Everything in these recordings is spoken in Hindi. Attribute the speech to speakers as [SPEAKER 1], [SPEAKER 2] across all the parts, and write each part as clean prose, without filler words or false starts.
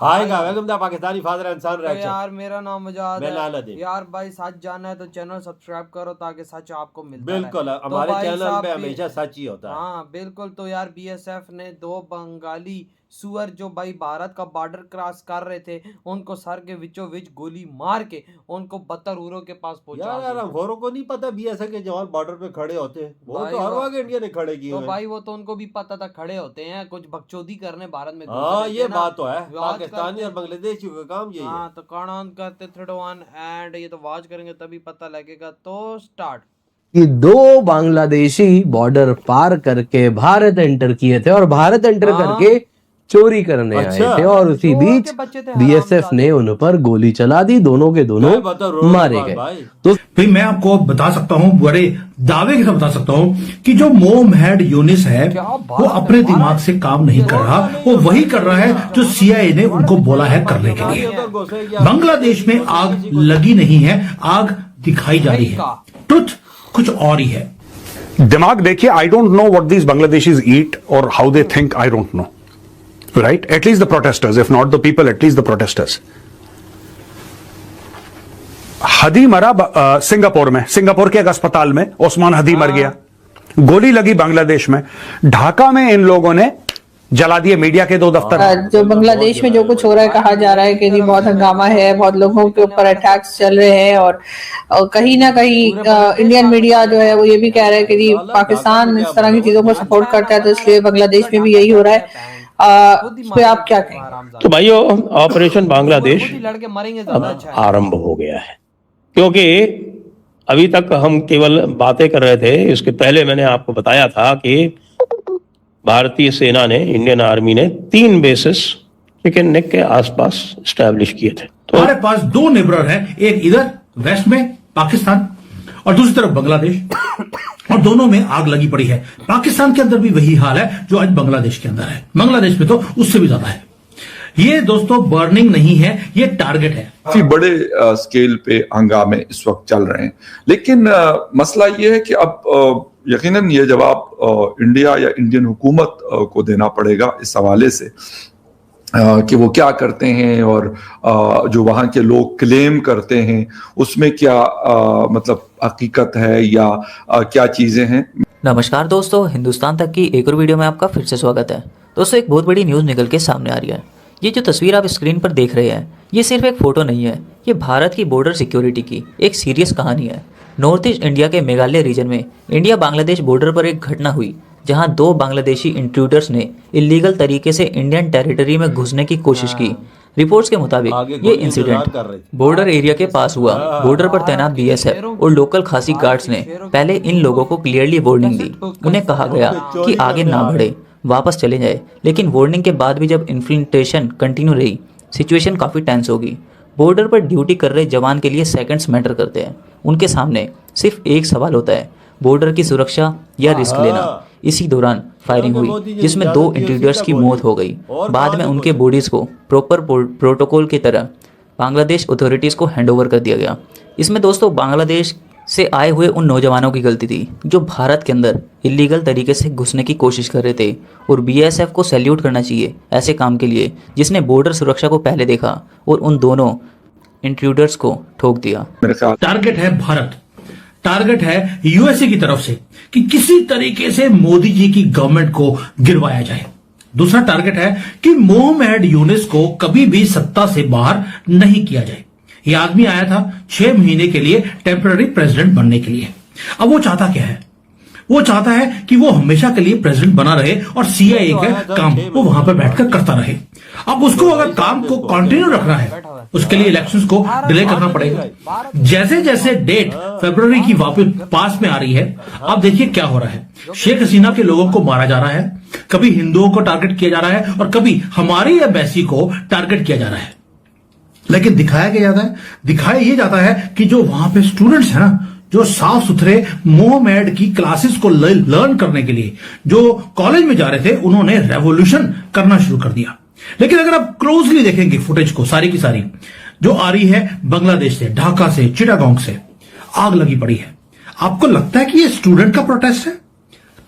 [SPEAKER 1] आएगा वेलकम द पाकिस्तानी फादर इंसान
[SPEAKER 2] तो
[SPEAKER 1] रिएक्शन।
[SPEAKER 2] यार मेरा नाम मजाद
[SPEAKER 1] मैं
[SPEAKER 2] है
[SPEAKER 1] लालदीन।
[SPEAKER 2] यार भाई, सच जानना है तो चैनल सब्सक्राइब करो ताकि सच आपको मिलता
[SPEAKER 1] बिल्कुल
[SPEAKER 2] रहे। तो
[SPEAKER 1] हमारे
[SPEAKER 2] भाई
[SPEAKER 1] चैनल
[SPEAKER 2] साहब
[SPEAKER 1] पे हमेशा सच ही होता है।
[SPEAKER 2] हाँ बिल्कुल। तो यार बीएसएफ ने 2 बंगाली सुअर जो भाई भारत का बॉर्डर क्रॉस कर रहे थे, उनको सर के बीचों बीच गोली मार के उनको बदतरूरों के पास पहुंचा
[SPEAKER 1] यार
[SPEAKER 2] दिया।
[SPEAKER 1] अफवाहों को नहीं पता बीएसएफ के जवान बॉर्डर पे खड़े होते हैं, वो
[SPEAKER 2] भाई
[SPEAKER 1] तो हर
[SPEAKER 2] वो
[SPEAKER 1] वक्त इंडिया ने खड़े किए
[SPEAKER 2] तो
[SPEAKER 1] हुए हैं।
[SPEAKER 2] भाई वो तो उनको भी पता था खड़े होते हैं, कुछ बकचोदी करने भारत में घुस
[SPEAKER 1] हाँ
[SPEAKER 2] रहे थे
[SPEAKER 1] ये
[SPEAKER 2] ना।
[SPEAKER 1] बात तो है,
[SPEAKER 2] वाच
[SPEAKER 1] पाकिस्तानी
[SPEAKER 2] करते
[SPEAKER 1] और बांग्लादेशियों का काम यही है।
[SPEAKER 2] हाँ तो कान ऑन करते 3 एंड ये तो वॉच करेंगे तभी पता लगेगा। तो स्टार्ट।
[SPEAKER 3] कि 2 बांग्लादेशी बॉर्डर पार करके भारत एंटर किए थे और भारत एंटर
[SPEAKER 2] हाँ।
[SPEAKER 3] करके चोरी करने आए
[SPEAKER 1] अच्छा।
[SPEAKER 3] थे और उसी
[SPEAKER 2] चोर
[SPEAKER 3] बीच
[SPEAKER 2] के बच्चे थे
[SPEAKER 3] बीएसएफ
[SPEAKER 2] हरामजादे।
[SPEAKER 3] ने उन पर गोली चला दी, दोनों के दोनों
[SPEAKER 1] मैं बता रो
[SPEAKER 3] मारे
[SPEAKER 1] बात
[SPEAKER 3] गए।
[SPEAKER 1] भाई।
[SPEAKER 3] तो
[SPEAKER 4] भाई मैं आपको बता सकता हूं, बड़े दावे के साथ बता सकता हूं कि जो मोहम्मद यूनिस है
[SPEAKER 2] क्या बात
[SPEAKER 4] वो
[SPEAKER 2] है,
[SPEAKER 4] अपने
[SPEAKER 2] बात
[SPEAKER 4] दिमाग से काम नहीं कर रहा, वो वही कर रहा है जो सीआईए ने उनको बोला है करने के लिए। बांग्लादेश में आग लगी नहीं है, आग दिखाई जा रही है। ट्रुथ कुछ और ही है।
[SPEAKER 5] दिमाग देखिए, I don't know what these Bangladeshis eat और how they think, I don't know, right? At least the protesters, if not the people, at least the protesters. Hadi मरा सिंगापुर में, सिंगापुर के एक अस्पताल में ओस्मान हदी मर गया, गोली लगी बांग्लादेश में। ढाका में इन लोगों ने जला दिए मीडिया के 2 दफ्तर।
[SPEAKER 6] जो बांग्लादेश में जो कुछ हो रहा है, कहा जा रहा है कि जी बहुत हंगामा है, बहुत लोगों के ऊपर अटैक्स चल रहे हैं और कहीं ना कहीं इंडियन मीडिया जो है वो ये भी कह रहा है कि जी पाकिस्तान इस तरह की चीजों को सपोर्ट करता है, तो इसलिए बांग्लादेश में भी यही हो रहा है। इस पे आप क्या कहेंगे?
[SPEAKER 7] तो भाइयों, ऑपरेशन बांग्लादेश
[SPEAKER 2] खुद ही लड़के मरेंगे
[SPEAKER 7] अब
[SPEAKER 2] ज्यादा अच्छा है।
[SPEAKER 7] आरंभ हो गया है, क्योंकि अभी तक हम केवल बातें कर रहे थे। इसके पहले मैंने आपको बताया था कि भारतीय सेना ने, इंडियन आर्मी ने 3 बेसिस चिकन नेक के आसपास स्टैब्लिश किए थे। तो
[SPEAKER 4] हमारे पास 2 नेबरर हैं, एक इधर वेस्ट में पाकिस्तान और दूसरी तरफ बांग्लादेश, और दोनों में आग लगी पड़ी है। पाकिस्तान के अंदर भी वही हाल है जो आज बांग्लादेश के अंदर है, बांग्लादेश में तो उससे भी ज्यादा है। ये दोस्तों बर्निंग नहीं है, ये टारगेट है।
[SPEAKER 8] काफी बड़े स्केल पे हंगामे इस वक्त चल रहे हैं, लेकिन मसला ये है कि अब यकीनन ये जवाब इंडिया या इंडियन हुकूमत को देना पड़ेगा इस हवाले से कि वो क्या करते हैं और जो वहां के लोग क्लेम करते हैं उसमें क्या मतलब हकीकत है या क्या चीजें हैं।
[SPEAKER 9] नमस्कार दोस्तों, हिंदुस्तान तक की एक और वीडियो में आपका फिर से स्वागत है। दोस्तों, एक बहुत बड़ी न्यूज़ निकल के सामने आ रही है। ये जो तस्वीर आप स्क्रीन पर देख रहे हैं, ये सिर्फ एक फ़ोटो नहीं है, ये भारत की बॉर्डर सिक्योरिटी की एक सीरियस कहानी है। नॉर्थ ईस्ट इंडिया के मेघालय रीजन में इंडिया बांग्लादेश बॉर्डर पर एक घटना हुई जहां 2 बांग्लादेशी इंट्रूडर्स ने इलीगल तरीके से इंडियन टेरिटरी में घुसने की कोशिश की। रिपोर्ट्स के मुताबिक ये इंसिडेंट बॉर्डर एरिया के पास हुआ। बॉर्डर पर तैनात बीएसएफ और लोकल खासी गार्ड्स ने पहले इन लोगों को क्लियरली वार्निंग दी। उन्हें कहा गया कि आगे ना बढ़े, वापस चले जाए, लेकिन वार्निंग के बाद भी जब इन्फ्लिक्टेशन कंटिन्यू रही, सिचुएशन काफ़ी टेंस होगी। बॉर्डर पर ड्यूटी कर रहे जवान के लिए सेकंड्स मैटर करते हैं। उनके सामने सिर्फ एक सवाल होता है, बॉर्डर की सुरक्षा या रिस्क लेना। इसी दौरान फायरिंग हुई जिसमें 2 इंट्रूडर्स की मौत हो गई। बाद में उनके बॉडीज़ को प्रॉपर प्रोटोकॉल की तरह बांग्लादेश अथॉरिटीज़ को हैंडओवर कर दिया गया। इसमें दोस्तों बांग्लादेश से आए हुए उन नौजवानों की गलती थी जो भारत के अंदर इलीगल तरीके से घुसने की कोशिश कर रहे थे, और बीएसएफ को सैल्यूट करना चाहिए ऐसे काम के लिए जिसने बॉर्डर सुरक्षा को पहले देखा और उन दोनों इंट्रूडर्स को ठोक दिया।
[SPEAKER 4] टारगेट है भारत, टारगेट है यूएसए की तरफ से कि किसी तरीके से मोदी जी की गवर्नमेंट को गिरवाया जाए। दूसरा टारगेट है कि मोहम्मद यूनिस को कभी भी सत्ता से बाहर नहीं किया जाए। यह आदमी आया था 6 महीने के लिए टेम्पररी प्रेसिडेंट बनने के लिए। अब वो चाहता क्या है? वो चाहता है कि वो हमेशा के लिए प्रेसिडेंट बना रहे और सीआईए का काम वो वहां पर बैठकर करता रहे। अब उसको अगर काम को कंटिन्यू रखना है, उसके लिए इलेक्शंस को डिले करना पड़ेगा। जैसे जैसे डेट फरवरी की वापस पास में आ रही है, अब देखिए क्या हो रहा है। शेख हसीना के लोगों को मारा जा रहा है, कभी हिंदुओं को टारगेट किया जा रहा है और कभी हमारी एम्बेसी को टारगेट किया जा रहा है। लेकिन दिखाया ये जाता है कि जो वहां पे स्टूडेंट्स हैं ना, जो साफ सुथरे मोहम्मद की क्लासेस को लर्न करने के लिए जो कॉलेज में जा रहे थे, उन्होंने रेवोल्यूशन करना शुरू कर दिया। लेकिन अगर आप क्लोजली देखेंगे फुटेज को, सारी की सारी जो आ रही है बांग्लादेश से, ढाका से, चिटागोंग से, आग लगी पड़ी है। आपको लगता है कि ये स्टूडेंट का प्रोटेस्ट है?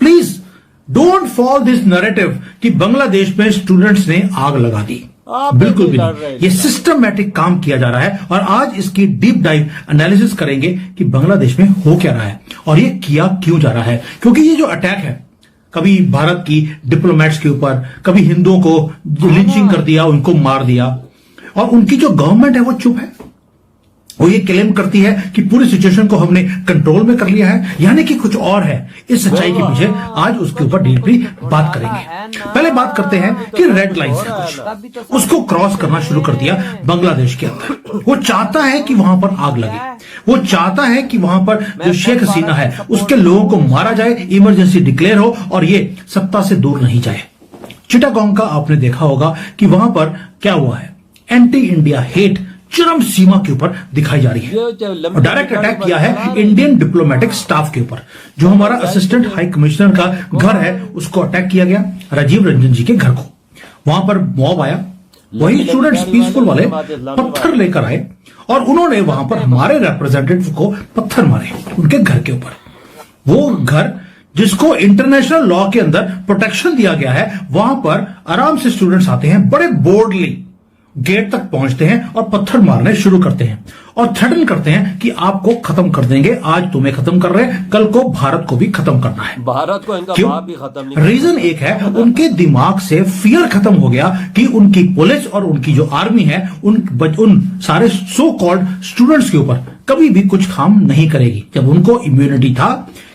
[SPEAKER 4] Please don't fall this narrative कि बांग्लादेश में स्टूडेंट्स ने आग लगा दी।
[SPEAKER 1] आप
[SPEAKER 4] बिल्कुल भी
[SPEAKER 1] लड़ रहे
[SPEAKER 4] नहीं। ये सिस्टमैटिक काम किया जा रहा है और आज इसकी डीप डाइव एनालिसिस करेंगे कि बांग्लादेश में हो क्या रहा है और ये किया क्यों जा रहा है। क्योंकि ये जो अटैक है, कभी भारत की डिप्लोमेट्स के ऊपर, कभी हिंदुओं को लिंचिंग कर दिया, उनको मार दिया, और उनकी जो गवर्नमेंट है वो चुप है। वो ये क्लेम करती है कि पूरी सिचुएशन को हमने कंट्रोल में कर लिया है, यानी कि कुछ और है। इस सच्चाई के पीछे आज उसके ऊपर डीपली बात करेंगे। पहले बात करते हैं कि रेड लाइंस है कुछ, उसको क्रॉस करना शुरू कर दिया बांग्लादेश के अंदर। वो चाहता है कि वहां पर आग लगे, वो चाहता है कि वहां पर जो शेख हसीना है उसके लोगों को मारा जाए, इमरजेंसी डिक्लेयर हो और ये सत्ता से दूर नहीं जाए। चिटागोंग का आपने देखा होगा कि वहां पर क्या हुआ है, एंटी इंडिया हेट चरम सीमा के ऊपर दिखाई जा रही है। और डायरेक्ट अटैक किया है इंडियन डिप्लोमेटिक स्टाफ के ऊपर। जो हमारा असिस्टेंट हाई कमिश्नर का घर है उसको अटैक किया गया, राजीव रंजन जी के घर को। वहां पर मॉब आया, वही स्टूडेंट्स पीसफुल वाले पत्थर लेकर आए और उन्होंने वहां पर हमारे रिप्रेजेंटेटिव को पत्थर मारे उनके घर के ऊपर। वो घर जिसको इंटरनेशनल लॉ के अंदर प्रोटेक्शन दिया गया है, वहां पर आराम से स्टूडेंट्स आते हैं, बड़े बोल्डली गेट तक पहुंचते हैं और पत्थर मारने शुरू करते हैं और थ्रेटन करते हैं कि आपको खत्म कर देंगे, आज तुम्हें खत्म कर रहे हैं, कल को भारत को भी खत्म करना है।
[SPEAKER 1] भारत को इनका
[SPEAKER 4] क्यों?
[SPEAKER 1] बाप भी खत्म नहीं।
[SPEAKER 4] रीजन एक है, उनके दिमाग से फियर खत्म हो गया कि उनकी पुलिस और उनकी जो आर्मी है उन सारे सो कॉल्ड स्टूडेंट्स के ऊपर कभी भी कुछ काम नहीं करेगी। जब उनको इम्यूनिटी था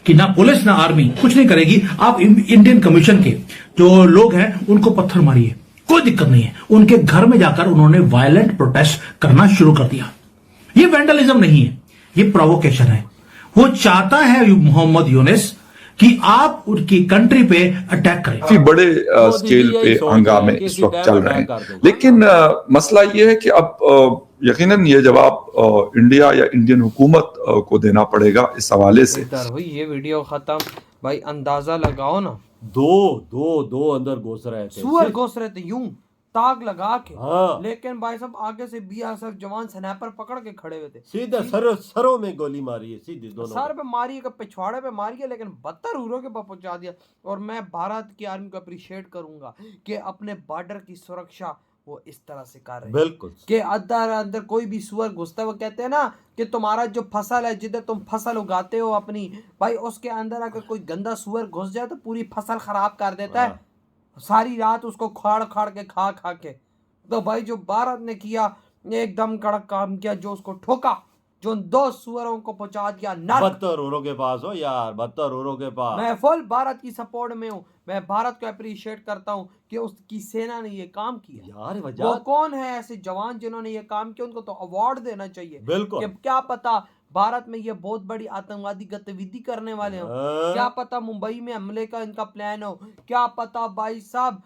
[SPEAKER 4] कि ना पुलिस ना आर्मी कुछ नहीं करेगी, आप इंडियन कमीशन के जो लोग हैं उनको पत्थर मारिए, कोई दिक्कत नहीं है। उनके घर में जाकर उन्होंने वायलेंट प्रोटेस्ट करना शुरू कर दिया। ये वैंडलिज्म नहीं है, ये प्रोवोकेशन है। वो चाहता है मोहम्मद यूनिस कि आप उनकी कंट्री पे अटैक करें।
[SPEAKER 8] काफी बड़े स्केल पे हंगामे इस वक्त चल रहे हैं, लेकिन मसला ये है कि अब यकीनन ये जवाब इंडिया या इंडियन हुकूमत को देना पड़ेगा इस हवाले से।
[SPEAKER 2] हुई ये वीडियो खत्म भाई, अंदाजा लगाओ ना,
[SPEAKER 1] दो अंदर घुस रहे थे,
[SPEAKER 2] सुअर घुस रहे थे यूं ताक लगा के।
[SPEAKER 1] हाँ।
[SPEAKER 2] लेकिन भाई साहब आगे से बीएसएफ जवान स्नैपर पकड़ के खड़े हुए थे,
[SPEAKER 1] सीधे सरों में गोली मारी है, सीधे दोनों
[SPEAKER 2] सर पे मारी है, पिछवाड़े पे मारी है, लेकिन 72 हीरो के पास पहुंचा दिया। और मैं भारत की आर्मी को अप्रिशिएट करूंगा कि अपने बॉर्डर की सुरक्षा वो इस तरह से कर रहे हैं।
[SPEAKER 1] बिल्कुल
[SPEAKER 2] कि अंदर कोई भी सुअर घुसता है, वो कहते हैं ना कि तुम्हारा जो फसल है, जिधर तुम फसल उगाते हो अपनी, भाई उसके अंदर अगर कोई गंदा सुअर घुस जाए तो पूरी फसल खराब कर देता है, सारी रात उसको खाड़ खाड़ के खा के। तो भाई जो भारत ने किया एकदम कड़क काम किया, जो उसको ठोका, जो उन 2 सुअरों को पहुंचा दिया नर्क।
[SPEAKER 1] 72 यूरो के पास हो यार, 72 यूरो के पास।
[SPEAKER 2] मैं फुल भारत की सपोर्ट में हूँ, मैं भारत को अप्रिशिएट करता हूँ कि उसकी सेना ने ये काम किया
[SPEAKER 1] यार।
[SPEAKER 2] वो कौन है ऐसे जवान जिन्होंने ये काम किया, उनको तो अवार्ड देना चाहिए।
[SPEAKER 1] बिल्कुल।
[SPEAKER 2] कि क्या पता भारत में ये बहुत बड़ी आतंकवादी गतिविधि करने वाले हो, क्या पता मुंबई में हमले का इनका प्लान हो, क्या पता भाई साहब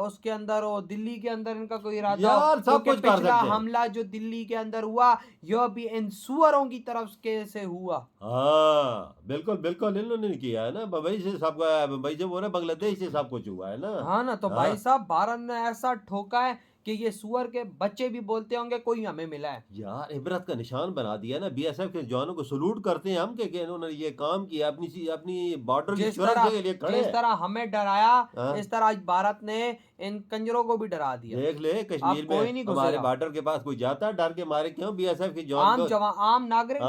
[SPEAKER 2] उसके अंदर हो, दिल्ली के अंदर इनका कोई इरादा हो।
[SPEAKER 1] सब कुछ कर
[SPEAKER 2] पिछला
[SPEAKER 1] सकते हैं।
[SPEAKER 2] हमला जो दिल्ली के अंदर हुआ, यह भी इन सुअरों की तरफ के से हुआ।
[SPEAKER 1] हाँ बिल्कुल इन्होंने किया है ना, मुंबई से सब, मुंबई से बोले बांग्लादेश से सब कुछ हुआ है ना।
[SPEAKER 2] हाँ ना, तो भाई साहब भारत ने ऐसा ठोका है कि ये सुअर के बच्चे भी बोलते होंगे कोई हमें मिला है।
[SPEAKER 1] यार इबरत का निशान बना दिया ना, बीएसएफ के जवानों को सलूट करते हैं हम कि इन्होंने ये काम किया, अपनी बॉर्डर की सुरक्षा के लिए खड़े।
[SPEAKER 2] जिस तरह हमें डराया, इस तरह आज भारत ने इन कंजरों को भी डरा दिया।
[SPEAKER 1] देख ले कश्मीर में हमारे बॉर्डर के पास कोई जाता है डर के मारे, क्यों? बीएसएफ के जवान
[SPEAKER 2] आम नागरिक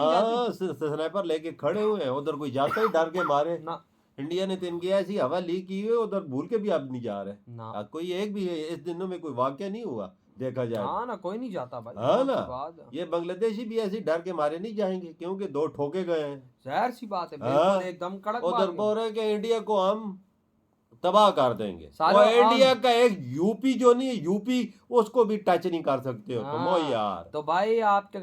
[SPEAKER 1] स्नाइपर लेके खड़े हुए हैं, उधर कोई जाता ही डर के मारे ना। इंडिया ने तो इनकी ऐसी हवा लीक की हुई, उधर भूल के भी अब नहीं जा रहे ना। कोई एक भी इस दिनों में कोई वाकया नहीं हुआ देखा जाए।
[SPEAKER 2] हाँ ना, कोई नहीं जाता भाई।
[SPEAKER 1] हाँ ना, ये बांग्लादेशी भी ऐसे डर के मारे नहीं जाएंगे, क्योंकि 2 ठोके गए हैं।
[SPEAKER 2] जाहिर सी बात है, बिल्कुल एकदम कड़क।
[SPEAKER 1] उधर बोल रहे कि इंडिया को हम तबाह कर देंगे, और इंडिया का एक यूपी जो नहीं है, यूपी उसको भी टच नहीं कर सकते हो तुम यार।
[SPEAKER 2] तो भाई आपके